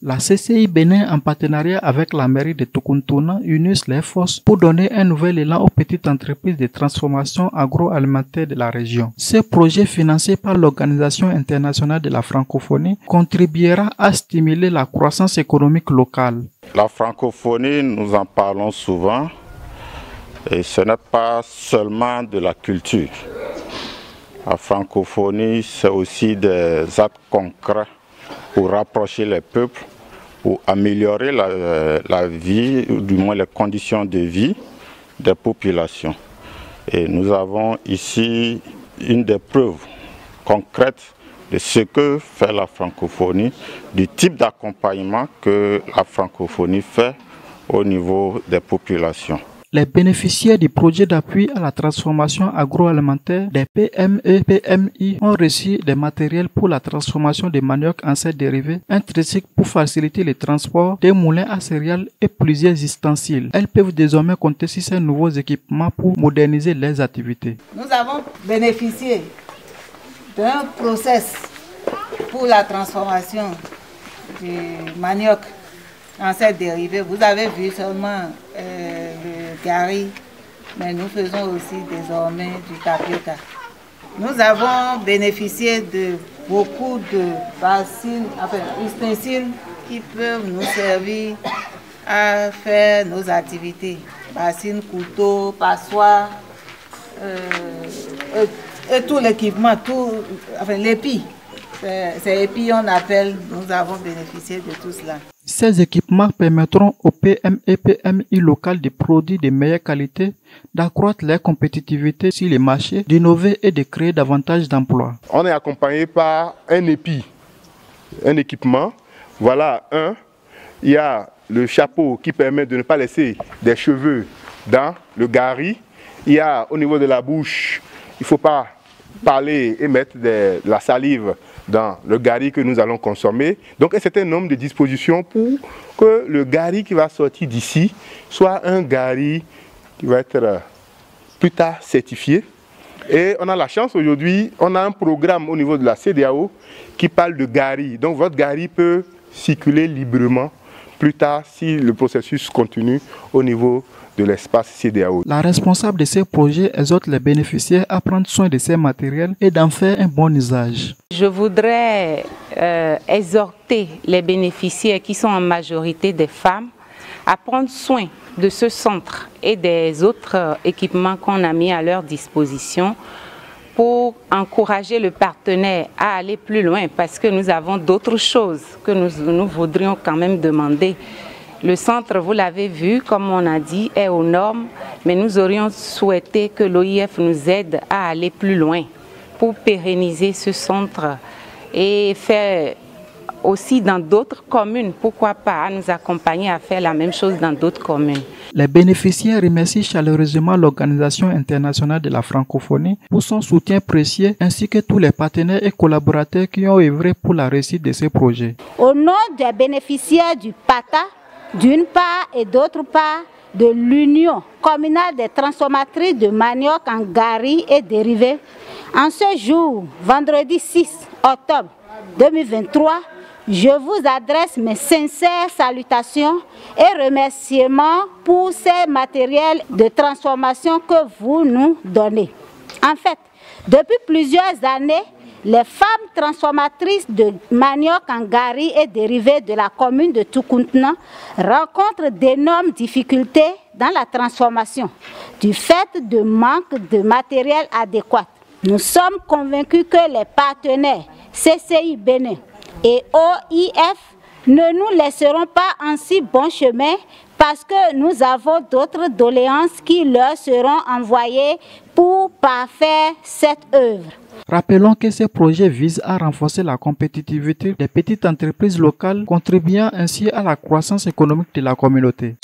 La CCI Bénin, en partenariat avec la mairie de Tokountouna, unissent les forces pour donner un nouvel élan aux petites entreprises de transformation agroalimentaire de la région. Ce projet, financé par l'Organisation internationale de la francophonie, contribuera à stimuler la croissance économique locale. La francophonie, nous en parlons souvent, et ce n'est pas seulement de la culture. La francophonie, c'est aussi des actes concrets pour rapprocher les peuples, pour améliorer la vie, ou du moins les conditions de vie des populations. Et nous avons ici une des preuves concrètes de ce que fait la francophonie, du type d'accompagnement que la francophonie fait au niveau des populations. Les bénéficiaires du projet d'appui à la transformation agroalimentaire des PME-PMI ont reçu des matériels pour la transformation des manioc en ces dérivés, un tricycle pour faciliter le transport, des moulins à céréales et plusieurs ustensiles. Elles peuvent désormais compter sur ces nouveaux équipements pour moderniser leurs activités. Nous avons bénéficié d'un process pour la transformation du manioc en ces dérivés. Vous avez vu seulement le gari, mais nous faisons aussi désormais du tapioca. Nous avons bénéficié de beaucoup de bassines, ustensiles qui peuvent nous servir à faire nos activités. Bassines, couteaux, passoires, et tout l'équipement, l'épi. C'est épi on appelle, nous avons bénéficié de tout cela. Ces équipements permettront aux PME et PMI locales de produire de meilleure qualité, d'accroître leur compétitivité sur les marchés, d'innover et de créer davantage d'emplois. On est accompagné par un épi, un équipement. Voilà il y a le chapeau qui permet de ne pas laisser des cheveux dans le gari. Il y a au niveau de la bouche, il ne faut pas parler et mettre de la salive dans le gari que nous allons consommer. Donc un certain nombre de dispositions pour que le gari qui va sortir d'ici soit un gari qui va être plus tard certifié. Et on a la chance aujourd'hui, on a un programme au niveau de la CEDEAO qui parle de gari. Donc votre gari peut circuler librement plus tard si le processus continue au niveau de l'espace CEDEAO. La responsable de ces projets exhorte les bénéficiaires à prendre soin de ces matériels et d'en faire un bon usage. Je voudrais exhorter les bénéficiaires qui sont en majorité des femmes à prendre soin de ce centre et des autres équipements qu'on a mis à leur disposition pour encourager le partenaire à aller plus loin parce que nous avons d'autres choses que nous voudrions quand même demander. Le centre, vous l'avez vu, comme on a dit, est aux normes, mais nous aurions souhaité que l'OIF nous aide à aller plus loin pour pérenniser ce centre et faire aussi dans d'autres communes, pourquoi pas, à nous accompagner à faire la même chose dans d'autres communes. Les bénéficiaires remercient chaleureusement l'Organisation internationale de la francophonie pour son soutien précieux ainsi que tous les partenaires et collaborateurs qui ont œuvré pour la réussite de ces projets. Au nom des bénéficiaires du PATA, d'une part et d'autre part de l'Union communale des transformatrices de manioc en gari et dérivés, en ce jour, vendredi 6 octobre 2023, je vous adresse mes sincères salutations et remerciements pour ces matériels de transformation que vous nous donnez. En fait, depuis plusieurs années, les femmes transformatrices de manioc en gari et dérivés de la commune de Tokountouna rencontrent d'énormes difficultés dans la transformation du fait de manque de matériel adéquat. Nous sommes convaincus que les partenaires CCI Bénin et OIF ne nous laisseront pas en si bon chemin parce que nous avons d'autres doléances qui leur seront envoyées pour parfaire cette œuvre. Rappelons que ces projets visent à renforcer la compétitivité des petites entreprises locales, contribuant ainsi à la croissance économique de la communauté.